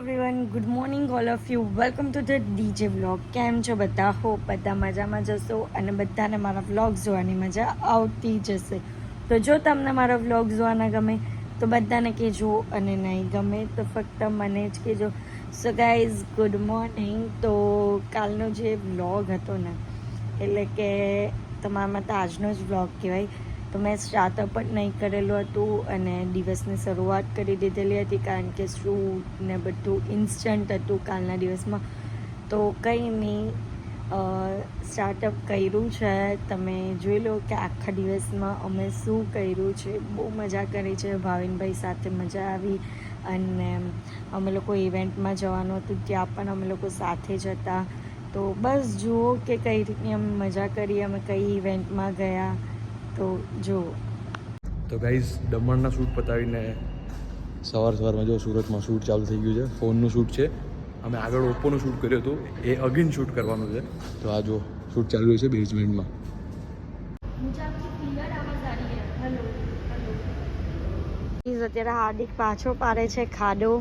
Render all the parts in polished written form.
Everyone, good morning all of you. Welcome to the DJ vlog. કેમ છો બધા? Hope બધા મજામાં જશો અને બધાને મારા વ્લોગ જોવાની મજા આવતી જશે. તો જો તમને મારા વ્લોગ જોવાના ગમે તો બધાને કહેજો, અને નહીં ગમે તો ફક્ત મને જ કહેજો. So guys, good morning. તો કાલનો જે વ્લોગ હતો ને, એટલે કે તમારા માટે આજનો જ વ્લોગ કહેવાય. તો મેં સ્ટાર્ટઅપ પણ નહીં કરેલું હતું અને દિવસની શરૂઆત કરી દીધેલી હતી, કારણ કે શૂટ ને બધું ઇન્સ્ટન્ટ હતું કાલના દિવસમાં. તો કંઈ નહીં, સ્ટાર્ટઅપ કર્યું છે. તમે જોઈ લો કે આખા દિવસમાં અમે શું કર્યું છે. બહુ મજા કરી છે. ભાવિનભાઈ સાથે મજા આવી, અને અમે લોકો ઇવેન્ટમાં જવાનું હતું, ત્યાં પણ અમે લોકો સાથે જ હતા. તો બસ જુઓ કે કઈ રીતની અમે મજા કરી, અમે કઈ ઇવેન્ટમાં ગયા. તો જો તો ગાઈઝ, દમણના શૂટ પતાવીને સવારમાં જો સુરતમાં શૂટ ચાલુ થઈ ગયું છે. ફોનનું શૂટ છે. અમે આગળ ઓપ્પોનું શૂટ કર્યું હતું, એ અગેન શૂટ કરવાનું છે. તો આ જો શૂટ ચાલુ છે બેઝમેન્ટમાં. અત્યારે હાર્દિક પાછો પાડે છે ખાડો,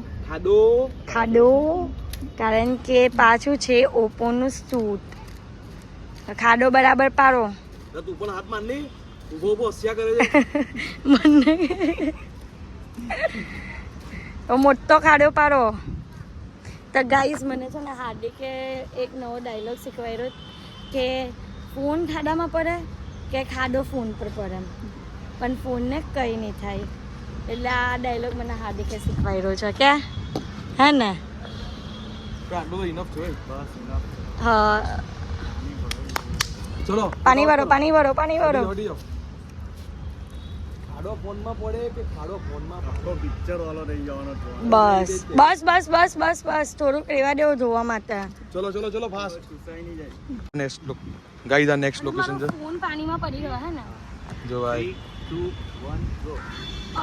કારણ કે પાછું છે ઓપ્પોનું શૂટ. ખાડો બરાબર પાડો. તું પણ હાથ માર ની, ઉભો હસ્યા કરે છે. મને તો મોટો ખાડો પાડો. તો ગાઈસ, મને છે ને હાર્દિકે એક નવો ડાયલોગ શીખવાડ્યો કે ફોન ખાડામાં પડે કે ખાડો ફોન પર પડે, પણ ફોનને કંઈ નહીં થાય. એટલે આ ડાયલોગ મને હાર્દિકે શીખવાડ્યો છે કે હે ને. હા, ચલો પાણી ભરો, પાણી ભરો, પાણી ભરો. ખાડો ફોનમાં પડે કે ખાડો ફોનમાં આખો પિક્ચર વાળો રહી જવાનો. બસ બસ બસ બસ બસ બસ, થોડુંક રહેવા દેવું જોવા માટે. ચલો ફાસ્ટ. નેક્સ્ટ લુક ગાઈઝ, આ નેક્સ્ટ લોકેશન છે. ફોન પાણીમાં પડી ગયો હે ને. જો ભાઈ 2, 1 ગો.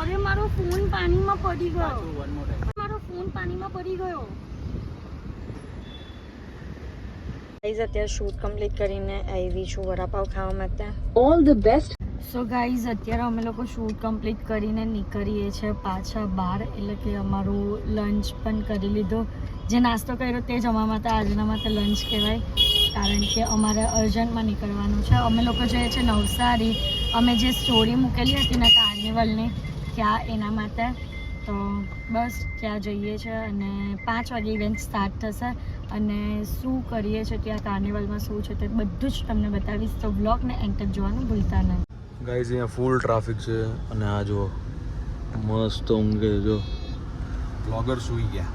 અરે મારો ફોન પાણીમાં પડી ગયો. મારો ફોન પાણીમાં પડી ગયો. ગાઈઝ, અત્યારે શૂટ કમ્પ્લીટ કરીને આવી છું વડાપાવ ખાવા માટે. All the best. So guys, અત્યારે અમે લોકો શૂટ કમ્પ્લીટ કરીને નીકળીએ છીએ પાછા બહાર. એટલે કે અમારું લંચ પણ કરી લીધો. જે નાસ્તો કર્યો તે જ અમારા માટે આજના માટે લંચ કહેવાય, કારણ કે અમારે અર્જન્ટમાં નીકળવાનું છે. અમે લોકો જઈએ છીએ નવસારી. અમે જે સ્ટોરી મૂકેલી હતી ને કાર્નિવલની, ત્યાં એના માટે. તો બસ ત્યાં જઈએ છીએ, અને 5 વાગે ઇવેન્ટ સ્ટાર્ટ થશે. અને શું કરીએ છીએ ત્યાં કાર્નિવલમાં, શું છે તે બધું જ તમને બતાવીશ. તો બ્લોગને એન્ડ તક જોવાનું ભૂલતા નહીં. ગાઈઝ, અહીંયા ફૂલ ટ્રાફિક છે, અને આ જો મસ્ત ઊંઘે. જો બ્લોગર સૂઈ ગયા.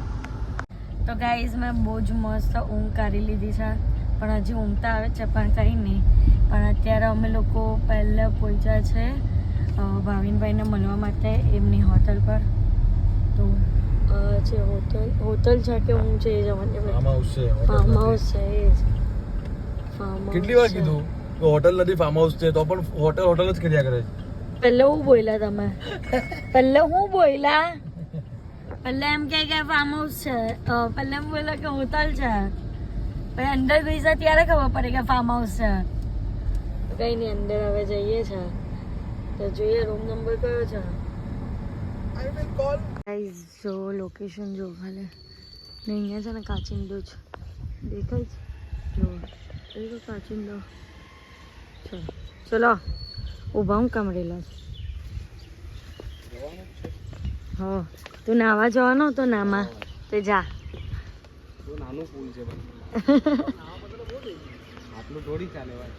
તો ગાઈઝ, મેં બહુ જ મસ્ત ઊંઘ કાઢી લીધી છે, પણ હજી ઊંઘતા આવે છે, પણ કંઈ નહીં. પણ અત્યારે અમે લોકો પહેલાં પહોંચ્યા છે ભાવિનભાઈને મળવા માટે એમની હોટલ પર. તો છે હોટલ છે કે હું છે એ જવાની ફાર્મ હાઉસ છે. ફાર્મ હાઉસ છે, એ જ ફાર્મ હાઉસ. કેટલી વાર કીધું કે હોટલ નથી, ફાર્મ હાઉસ છે, તો પણ હોટલ જ કર્યા કરે છે. પહેલા હું બોલ્યા તમે? પહેલા હું બોલ્યા? પહેલા એમ કે ફાર્મ હાઉસ છે, પહેલા એમ બોલ્યા કે હોટલ છે, પછી અંદર ગઈ ત્યારે ખબર પડે કે ફાર્મ હાઉસ છે. કઈ નહીં, અંદર હવે જઈએ છે તો જોઈએ રૂમ નંબર કયો છે. ગાઈઝ, જો લોકેશન જો ખાલી ને, અહીંયા છે ને કાચિંદો છે, દેખાય છે? જો એ તો કાચિંદો. ચલો ઊભા હું કામ રેલા છે. હા, તું નાવા જવાનો તો નામાં તો જા. નાનું પુલ છે આટલું થોડી ચાલે ભાઈ.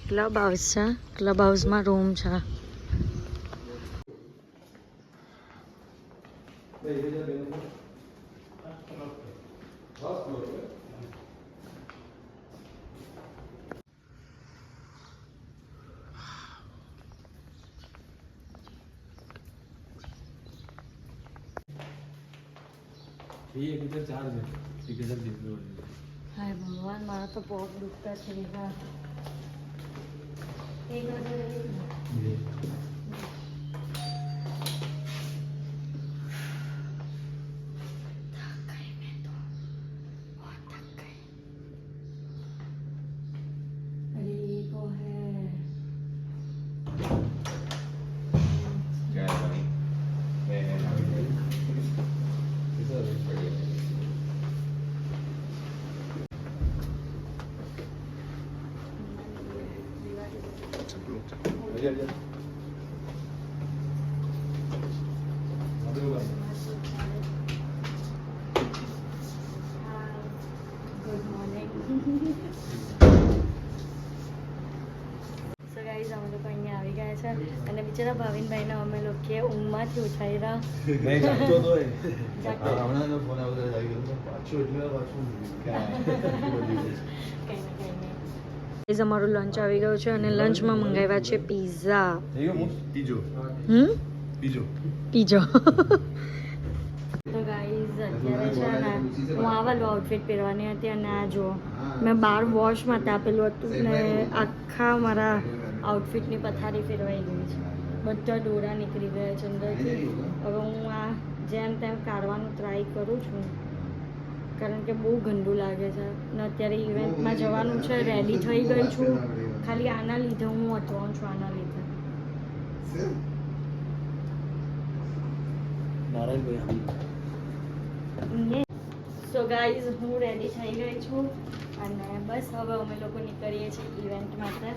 ક્લબ હાઉસ છે, ક્લબ હાઉસમાં રૂમ છે. હાય ભગવાન, મારા તો પગ દુખતા છે. Good morning. સો ગાઈઝ અમે લોકો અહીંયા આવી ગયા છે અને બિચારા ભાવિનભાઈને અમે લોકો ઊંઘમાંથી ઉઠાવ્યા. ગાઈઝ અમારું લંચ આવી ગયું છે અને લંચમાં મંગાવ્યા છે પિઝા. પીજો. તો ગાઈઝ અત્યારે છે ને હું આ વાળું આઉટફિટ પહેરવાની હતી અને આ જુઓ મેં બહાર વોશમાં આપેલું હતું ને આખા મારા આઉટફિટની પથારી ફેરવાઈ ગઈ છે. બધા દોરા નીકળી ગયા છે અંદરથી. હવે હું આ જેમ તેમ કાઢવાનું ટ્રાય કરું છું કારણ કે બહુ ગંદુ લાગે છે ને અત્યારે ઇવેન્ટમાં જવાનું છે. રેડી થઈ ગઈ છું ખાલી આના લીધે હું અટવાઉં છું આના લીધે. સો ગાઈઝ હું રેડી થઈ ગઈ છું અને બસ હવે અમે લોકો નીકળીએ છીએ ઇવેન્ટ માટે.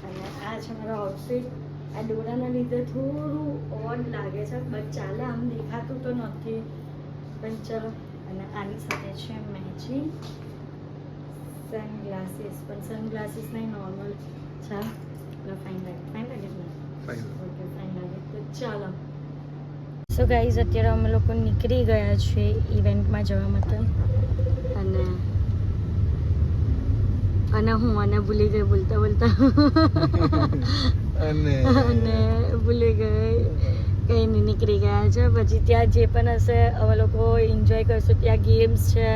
અને આ છે મારો આઉટફિટ. આ દોરાના લીધે થોડું ઓડ લાગે છે બટ ચાલે, આમ દેખાતું તો નથી પણ ચલો. અને આની સાથે છે મેચિંગ સનગ્લાસીસ, પણ સનગ્લાસીસ નહીં નોર્મલ છે. ફાઇન લાગે ને? ઓકે ફાઇન લાગે તો ચાલો. સો ગાઈઝ અત્યારે અમે લોકો નીકળી ગયા છીએ ઇવેન્ટમાં જવા માટે અને હું આને ભૂલી ગઈ બોલતા અને ભૂલી ગઈ. કંઈ નહીં, નીકળી ગયા છે. પછી ત્યાં જે પણ હશે અમે લોકો એન્જોય કરશું. ત્યાં ગેમ્સ છે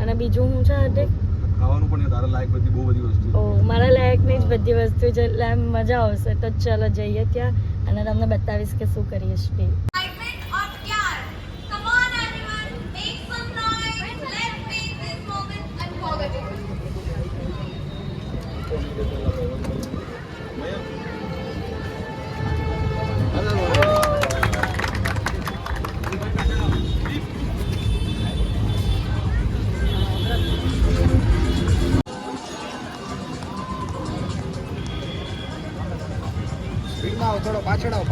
અને બીજું શું છે ખાવાનું પણ તારા લાયક બહુ બધી વસ્તુ. ઓ મારા લાયકની જ બધી વસ્તુ છે એટલે આમ મજા આવશે. તો ચલો જઈએ ત્યાં અને તમને બતાવીશ કે શું કરીએ છીએ. થોડો પાછળ આવો.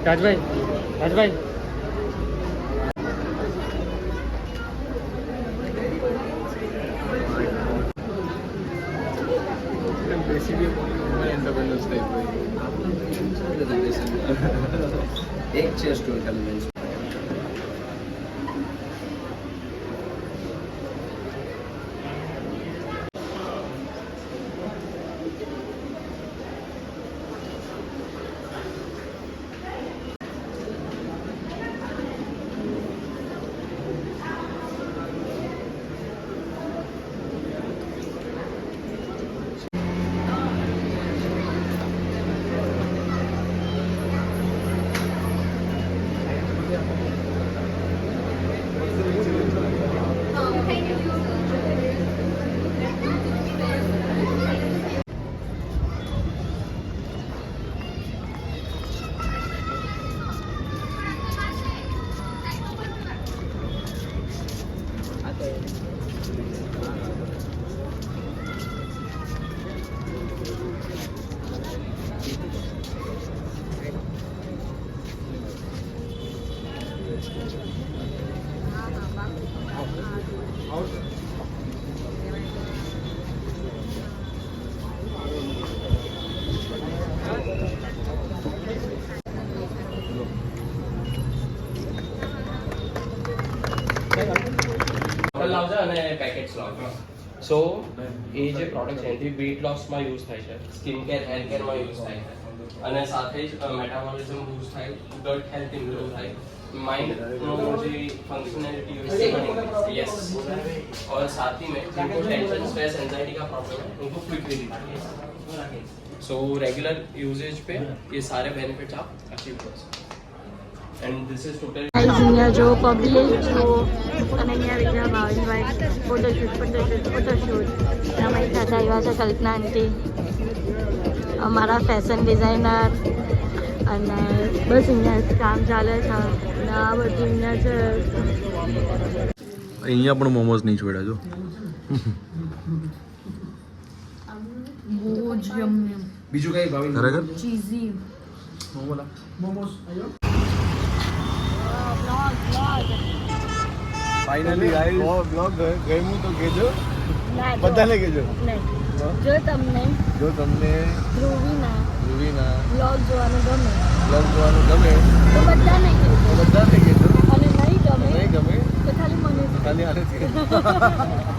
રાજભાઈ એક છે સ્ટોરી લાવજો અને પેકેટ્સ લાવજો. સો એ જે પ્રોડક્ટ છે એથી વેઇટ લોસમાં યુઝ થાય છે, સ્કિન કેર હેર કેરમાં યુઝ થાય છે અને સાથે જ મેટાબોલિઝમ બૂસ્ટ થાય, ગટ હેલ્થ ઇમ્પ્રૂવ થાય, माइंड जो फंक्शनैलिटी यस और साथ ही में जिनको टेंशन स्ट्रेस एंजाइटी का प्रॉब्लम है उनको क्विक रिलीफ है. सो रेगुलर यूजेज पे ये सारे बेनिफिट्स आप अचीव कर सकते हो and this is total guys અહીંયા જો પબ્લિક જો અને અહીંયા બીજા ભાવિનભાઈ ફોટોશૂટ અમારી સાથે આવ્યા છે કલ્પના આંટી અમારા ફેશન ડિઝાઇનર અને બસ અહીંયા કામ ચાલે છે અને આ બધું અહીંયા છે અહીંયા પણ મોમોઝ નહીં છોડ્યા જો બહુ જ યમ્મી બીજું કઈ ભાવિન ખરેખર ચીઝી ફાઇનલી ગાઈસ બ્લોગ ગમ્યું તો કહેજો બધાને કહેજો જો તમને ધ્રુવીના બ્લોગ જોવાનું ગમે તો બધાને કહેજો અને નહીં ગમે નહીં ગમે તો ખાલી મને ખાલી આને જ કહેજો